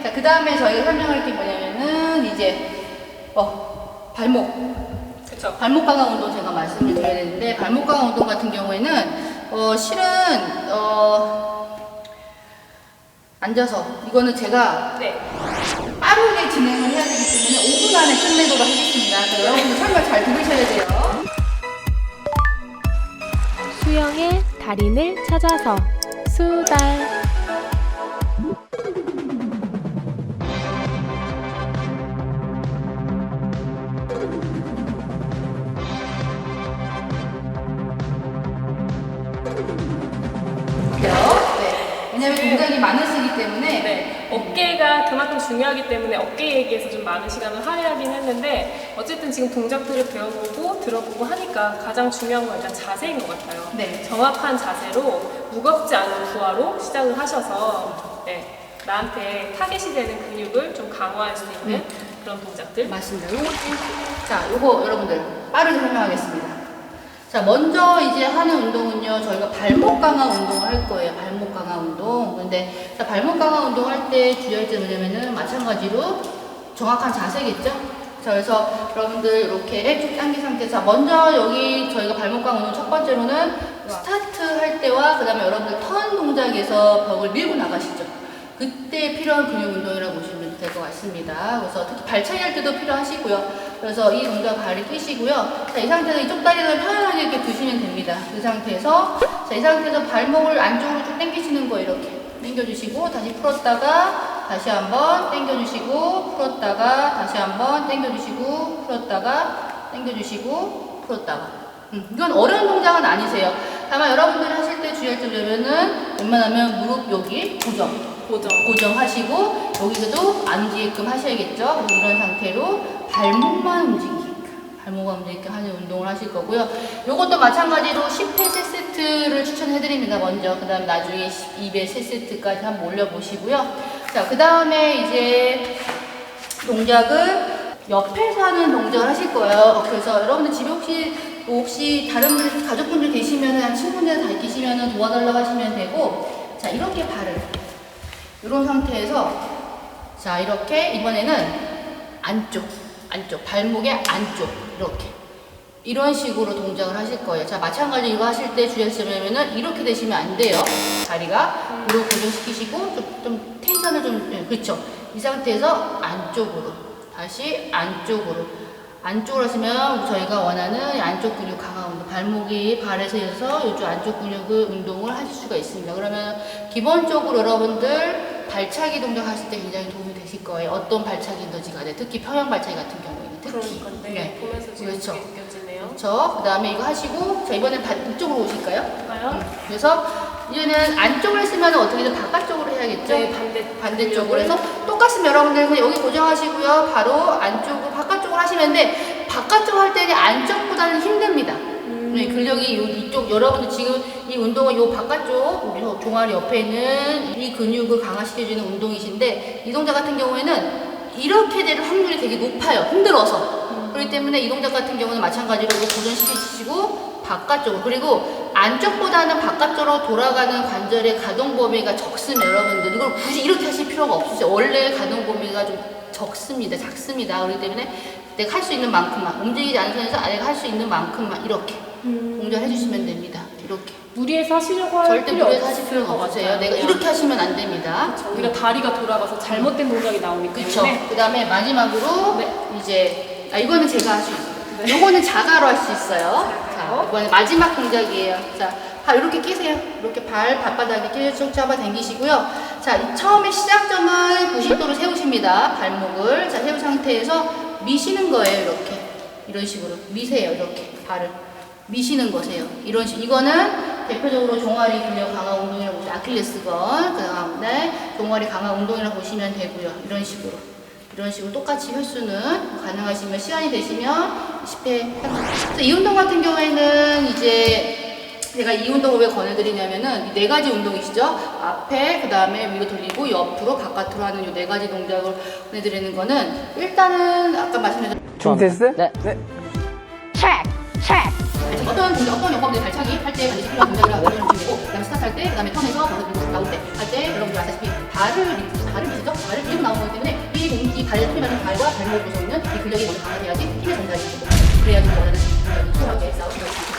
자, 그 다음에 저희가 설명할 게 뭐냐면은 이제 발목. 그쵸. 발목 강화 운동 제가 말씀을 드려야 되는데, 발목 강화 운동 같은 경우에는 실은 앉아서 이거는 제가 네. 빠르게 진행을 해야 되기 때문에 5분 안에 끝내도록 하겠습니다. 그러니까 여러분들 설명 잘 들으셔야 돼요. 수영의 달인을 찾아서 수달. 네. 왜냐면 동작이 많으시기 때문에 네, 어깨가 그만큼 중요하기 때문에 어깨 얘기에서 좀 많은 시간을 할애하긴 했는데 어쨌든 지금 동작들을 배워보고 들어보고 하니까 가장 중요한 건 일단 자세인 것 같아요. 네. 정확한 자세로 무겁지 않은 부하로 시작을 하셔서 네, 나한테 타겟이 되는 근육을 좀 강화할 수 있는 그런 동작들. 맞습니다. 요거 여러분들 빠르게 설명하겠습니다. 자, 먼저 이제 하는 운동은요, 저희가 발목 강화 운동을 할 거예요. 발목 강화 운동. 근데 자, 발목 강화 운동 할 때 주의할 게 뭐냐면은 마찬가지로 정확한 자세겠죠? 자, 그래서 여러분들 이렇게 쭉 당긴 상태. 자, 먼저 여기 저희가 발목 강화 운동 첫 번째로는 스타트 할 때와 그 다음에 여러분들 턴 동작에서 벽을 밀고 나가시죠. 그때 필요한 근육 운동이라고 보시면 될 것 같습니다. 그래서 특히 발차기 할 때도 필요하시고요. 그래서 이 동작 발을 끼시고요. 자, 이 상태에서 이쪽 다리를 편안하게 이렇게 두시면 됩니다. 그 상태에서, 자, 이 상태에서 발목을 안쪽으로 쭉 당기시는 거 이렇게 당겨주시고, 다시 풀었다가, 다시 한번 당겨주시고, 풀었다가, 다시 한번 당겨주시고, 풀었다가, 당겨주시고, 풀었다가. 이건 어려운 동작은 아니세요. 다만 여러분들이 하실 때 주의할 점은 웬만하면 무릎 여기 고정하시고 여기서도 안 움직이게끔 하셔야겠죠. 이런 상태로 발목만 움직이게끔 하는 운동을 하실 거고요. 요것도 마찬가지로 10회 3세트를 추천해드립니다. 먼저 그 다음 나중에 2회 3세트까지 한번 올려보시고요. 자, 그 다음에 이제 동작을 옆에서 하는 동작을 하실 거예요. 그래서 여러분들 집에 혹시 다른 분, 가족분들 계시면은, 친구분들 다 계시면은 도와달라고 하시면 되고, 자, 이렇게 발을, 이런 상태에서, 자, 이렇게, 이번에는 안쪽, 발목의 안쪽, 이렇게. 이런 식으로 동작을 하실 거예요. 자, 마찬가지로 이거 하실 때 주의하시면은, 이렇게 되시면 안 돼요. 다리가. 무릎 고정시키시고, 좀 텐션을 좀, 그렇죠. 이 상태에서 안쪽으로, 다시 안쪽으로. 안쪽으로 하시면 저희가 원하는 안쪽 근육 강화 운동, 발목이 발에서 이어서 이쪽 안쪽 근육을 운동을 하실 수가 있습니다. 그러면 기본적으로 여러분들 발차기 동작 하실 때 굉장히 도움이 되실 거예요. 어떤 발차기든지 간에, 특히 평형 발차기 같은 경우에는 특히. 그러니까 네. 보면서 지금 그렇죠. 그게 느껴지네요. 그렇죠. 그 다음에 이거 하시고, 자, 이번엔 이쪽으로 오실까요? 과연? 그래서 이제는 안쪽을 했으면 어떻게든 바깥쪽으로 해야겠죠? 네, 반대쪽으로 해서 똑같으면 여러분들 그냥 여기 고정하시고요. 바로 안쪽으로 바깥쪽으로 하시면 돼. 바깥쪽 할 때는 안쪽보다는 힘듭니다. 네, 근력이 이쪽 여러분들 지금 이 운동은 요 바깥쪽 요 종아리 옆에 있는 이 근육을 강화시켜주는 운동이신데 이 동작 같은 경우에는 이렇게 될 확률이 되게 높아요. 힘들어서. 그렇기 때문에 이 동작 같은 경우는 마찬가지로 이거 고정시키시고 바깥쪽으로, 그리고 안쪽보다는 바깥쪽으로 돌아가는 관절의 가동 범위가 적으면 여러분들 이걸 굳이 이렇게 하실 필요가 없으세요. 원래 가동 범위가 좀 작습니다. 그렇기 때문에 내가 할 수 있는 만큼만, 움직이지 않는 선에서 내가 할 수 있는 만큼만 이렇게 동작을 해주시면 됩니다. 이렇게. 무리해서 하시려고 할 절대 필요 무리해서 하실 필요가 없으세요. 내가 이렇게 하시면 안 됩니다. 우리가 다리가 돌아가서 잘못된 동작이 나오기 그쵸. 때문에. 그 다음에 마지막으로 이제 이거는 제가 할 수 있어요. 요거는 자가로 할 수 있어요. 자, 이번에 마지막 동작이에요. 자, 발 이렇게 끼세요. 이렇게 발바닥에 쭉 잡아 당기시고요. 자, 처음에 시작점은 90도로 세우십니다. 발목을. 자, 세운 상태에서 미시는 거예요. 이렇게. 이런 식으로. 미세요. 이렇게. 발을. 미시는 거세요. 이런 식. 이거는 대표적으로 종아리 근력 강화 운동이라고 보시면 아킬레스건. 그 다음에 종아리 강화 운동이라고 보시면 되고요. 이런 식으로. 똑같이 횟수는 가능하시면 시간이 되시면 10회. 이 운동 같은 경우에는 이제 제가 이 운동을 왜 권해드리냐면은 이 4가지 운동이시죠. 앞에, 그 다음에 위로 돌리고 옆으로 바깥으로 하는 이 4가지 동작을 권해드리는 거는 일단은 아까 말씀드린 준비됐어요? 네. 어떤 영법들 발차기 할 때 반드시 필요한 동작이라고 알려주시면 되고 그다음에 스타트 때, 그다음에 턴에서 바로 밀고 나올 때, 할 때 여러분들 아시다시피 발을 밀죠? 발을 밀고 나오는 거기 때문에 이 발을 풀면서 발과 발목으로 서 있는 이 근력이 먼저 강화돼야지 힘의 전달이 되고 그래야지 원하는 수월하게 싸우는 거죠.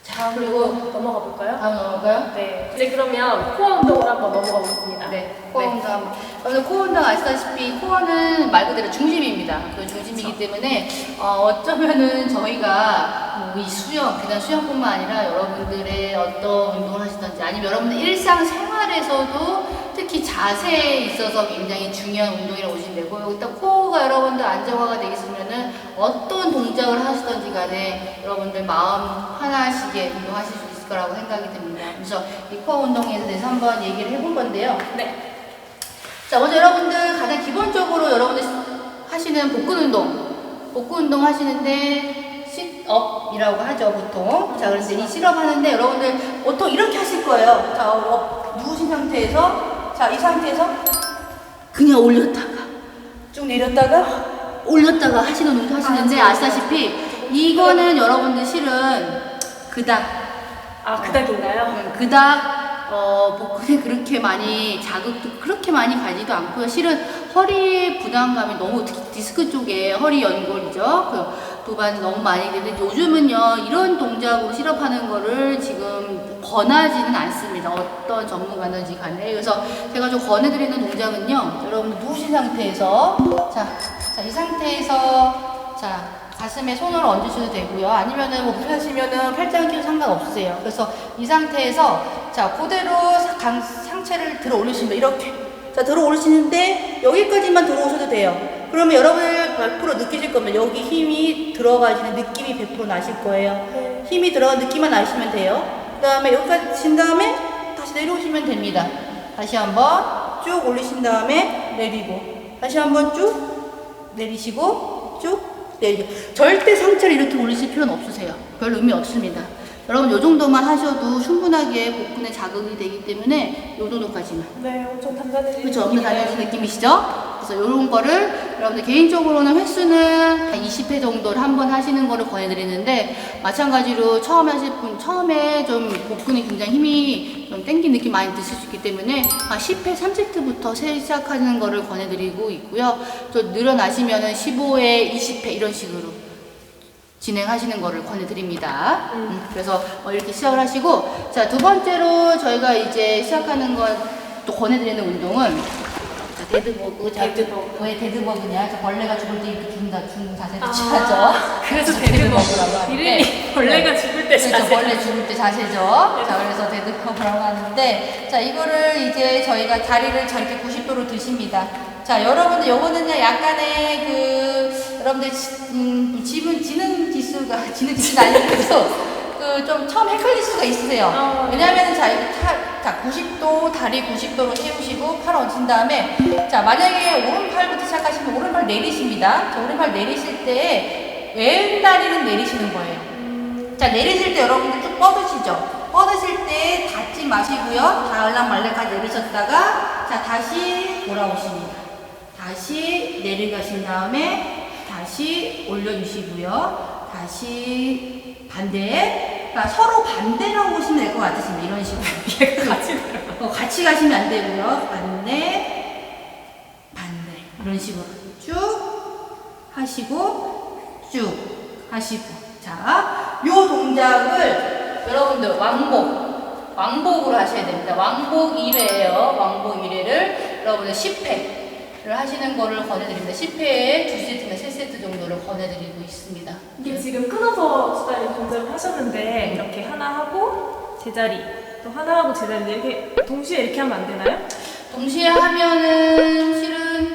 자, 그리고 넘어가 볼까요? 다음 넘어갈까요? 네. 이제 그러면 코어 운동을 한번 넘어가 보겠습니다. 네, 코어 운동. 오늘 코어 운동 아시다시피 코어는 말 그대로 중심입니다. 그 중심이기 때문에 어쩌면은 저희가 이 수영, 비단 수영뿐만 아니라 여러분들의 어떤 운동을 하시든지 아니면 여러분들 일상생활에서도 특히 자세에 있어서 굉장히 중요한 운동이라고 보시면 되고 일단 코어가 여러분들 안정화가 되어 있으면은 어떤 동작을 하시든지 간에 여러분들 마음 하나씩에 운동하실 수 있을 거라고 생각이 듭니다. 그래서 이 코어 운동에 대해서 한번 얘기를 해볼 건데요. 네. 자, 먼저 여러분들 가장 기본적으로 여러분들 하시는 복근 운동 하시는데 싯업이라고 하죠, 보통. 자, 그래서 이 싯업 하는데 여러분들 보통 이렇게 하실 거예요. 자, 누우신 상태에서, 자, 이 상태에서 그냥 올렸다가 쭉 내렸다가 올렸다가 하시는 운동 하시는데 아시다시피 이거는 여러분들 실은 그닥 그닥 복근에 그렇게 많이 자극도 그렇게 많이 가지도 않고요. 실은 허리 부담감이 너무 특히 디스크 쪽에 허리 연골이죠. 그 부반이 너무 많이 되는데 요즘은요 이런 동작으로 실업하는 거를 지금 권하지는 않습니다. 어떤 전문가든지 간에. 그래서 제가 좀 권해드리는 동작은요. 여러분들 누우신 상태에서 자, 이 상태에서 자. 가슴에 손을 얹으셔도 되고요. 아니면은 뭐 불편하시면은 팔짱 끼도 상관없으세요. 그래서 이 상태에서 자 그대로 상체를 들어 올리십니다. 이렇게 자 들어 올리시는데 여기까지만 들어오셔도 돼요. 그러면 여러분들 100% 느끼실 겁니다. 여기 힘이 들어가시는 느낌이 100% 나실 거예요. 힘이 들어간 느낌만 나시면 돼요. 그 다음에 여기까지 친 다음에 다시 내려오시면 됩니다. 다시 한번 쭉 올리신 다음에 내리고 다시 한번 쭉 내리시고 쭉 절대 상체를 이렇게 올리실 필요는 없으세요. 별 의미 없습니다. 여러분 요 정도만 하셔도 충분하게 복근에 자극이 되기 때문에 요 정도까지만. 네, 엄청 단단해지는 그렇죠. 엄청 단단해지는 느낌이시죠? 그래서 요런 거를 여러분들 개인적으로는 횟수는 한 20회 정도를 한번 하시는 거를 권해드리는데 마찬가지로 처음에 하실 분 처음에 좀 복근이 굉장히 힘이 좀 땡긴 느낌 많이 드실 수 있기 때문에 한 10회 3세트부터 시작하는 거를 권해드리고 있고요. 또 늘어나시면은 15회 20회 이런 식으로 진행하시는 거를 권해드립니다. 그래서 이렇게 시작을 하시고 자, 두 번째로 저희가 이제 시작하는 건 또 권해드리는 운동은 자, 데드버그. 왜 데드버그냐? 벌레가 죽을 때 이렇게 죽는 자세를 취하죠. 그래서 데드버그라고 하는데 이름이 벌레가 죽을 때 그렇죠. 자세. 벌레 죽을 때 자세죠. 자, 그래서 데드버그라고 하는데 자, 이거를 이제 저희가 다리를 저렇게 90도로 드십니다. 자, 여러분들 요거는요 약간의 그 여러분들 지능 지수는 아니고 좀 처음 헷갈릴 수가 있으세요. 왜냐하면 자, 이렇게 자 90도 다리 90도로 세우시고 팔 얹은 다음에 자, 만약에 오른팔부터 시작하시면 오른팔 내리십니다. 자, 오른팔 내리실 때 왼다리는 내리시는 거예요. 자, 내리실 때 여러분들 쭉 뻗으시죠. 뻗으실 때 닿지 마시고요. 달랑말랑까지 내리셨다가 자, 다시 돌아오십니다. 다시 내려가신 다음에 다시 올려주시고요. 다시 반대. 그러니까 서로 반대라고 보시면 될 것 같으십니다. 이런 식으로. 얘가 같이 들어가. 같이 가시면 안 되고요. 반대. 이런 식으로 쭉 하시고 쭉 하시고. 자, 요 동작을 여러분들 왕복으로 하셔야 됩니다. 왕복 1회예요. 왕복 1회를 여러분들 10회. 를 하시는 거를 권해드립니다. 10회에 2세트나 3세트 정도를 권해드리고 있습니다. 이게 지금 끊어서 수다리 동작을 하셨는데 이렇게 하나 하고 제자리 또 하나 하고 제자리 이렇게 동시에 이렇게 하면 안 되나요? 동시에 하면은 실은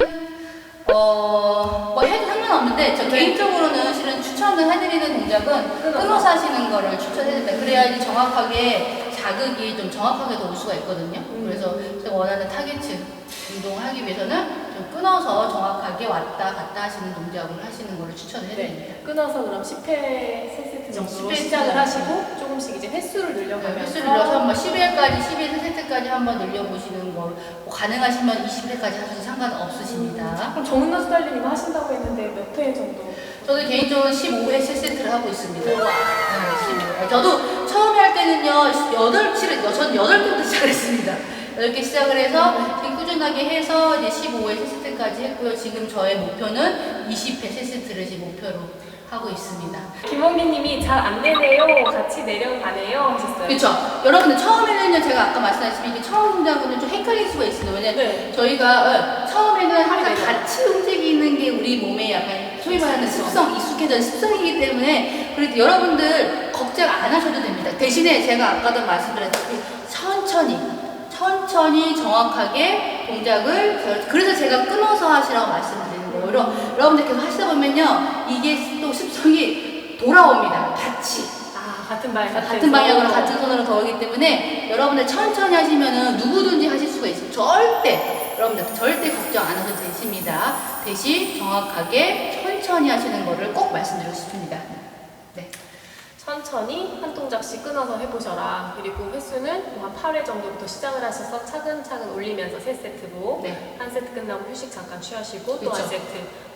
뭐 해도 상관없는데 저 개인적으로는 실은 추천을 해드리는 동작은 끊어서 하시는 거를 추천해드립니다. 그래야지 정확하게 자극이 좀 정확하게 더 올 수가 있거든요. 그래서 제가 원하는 타겟층 운동을 하기 위해서는 좀 끊어서 정확하게 왔다 갔다 하시는 동작을 하시는 거를 추천을 해드립니다. 끊어서 그럼 10회 3세트 정도로 10회 시작을 하시고 조금씩 이제 횟수를 늘려가면서 횟수를 늘려서 한번 10회까지 12세트까지 한번 늘려보시는 거 뭐 가능하시면 20회까지 하셔도 상관없으십니다. 그럼 정은나 수달리님 하신다고 했는데 몇 회 정도? 저는 개인적으로 15회 3세트를 하고 있습니다. 네, 15회. 저도 처음에 할 때는요, 전 8개부터 시작을 했습니다. 8개 시작을 해서 지금 꾸준하게 해서 이제 15회 세세트까지 했고요. 지금 저의 목표는 20회 세세트를 지금 목표로 하고 있습니다. 김원기님이 잘 안 되네요. 같이 내려가네요. 하셨어요. 그렇죠. 여러분들 처음에는요, 제가 아까 말씀하셨지만 이게 처음 동작은 좀 헷갈릴 수가 있습니다. 왜냐면 저희가 처음에는 항상 같이 움직이는 게 우리 몸에 약간 소위 말하는 습성, 익숙해진 습성이기 때문에 그래도 여러분들 걱정 안 하셔도 됩니다. 대신에 제가 아까도 말씀드렸다시피 천천히 정확하게 동작을, 그래서 제가 끊어서 하시라고 말씀드리는 거예요. 여러분들 계속 하시다 보면요, 이게 또 습성이 돌아옵니다. 같이. 같은 방향, 같은 방향으로 같은 손으로 더오기 때문에 여러분들 천천히 하시면은 누구든지 하실 수가 있어요. 여러분들 절대 걱정 안 하셔도 되십니다. 대신 정확하게 천천히 하시는 거를 꼭 말씀드리고 싶습니다. 네. 천천히 한 동작씩 끊어서 해보셔라. 그리고 횟수는 한 8회 정도부터 시작을 하셔서 차근차근 올리면서 3세트로 네. 한 세트 끝나고 휴식 잠깐 취하시고 또 그쵸. 한 세트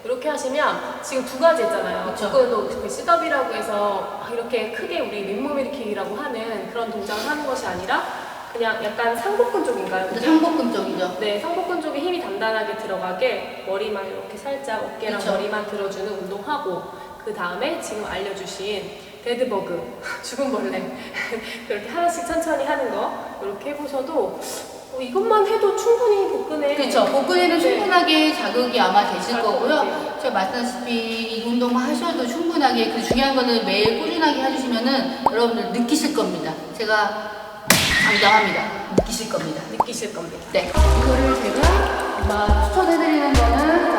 이렇게 하시면 지금 2가지 있잖아요. 그쵸. 그거도 그 셋업이라고 해서 이렇게 크게 우리 윗몸 일으키기라고 하는 그런 동작을 하는 것이 아니라 그냥 약간 상복근 쪽인가요? 그게? 상복근 쪽이죠. 네, 상복근 쪽에 힘이 단단하게 들어가게 머리만 이렇게 살짝 어깨랑 그쵸. 머리만 들어주는 운동하고 그 다음에 지금 알려주신 데드버그, 죽은 벌레 그렇게 하나씩 천천히 하는 거 이렇게 해보셔도 이것만 해도 충분히 복근에 그렇죠. 복근에는 네. 충분하게 자극이 아마 되실 갈 것 거고요. 같아요. 제가 말씀드렸다시피 이 운동만 하셔도 충분하게, 그 중요한 거는 매일 꾸준하게 해주시면은 여러분들 느끼실 겁니다. 제가 장담합니다. 느끼실 겁니다. 느끼실 겁니다. 네. 이거를 제가 추천해드리는 거는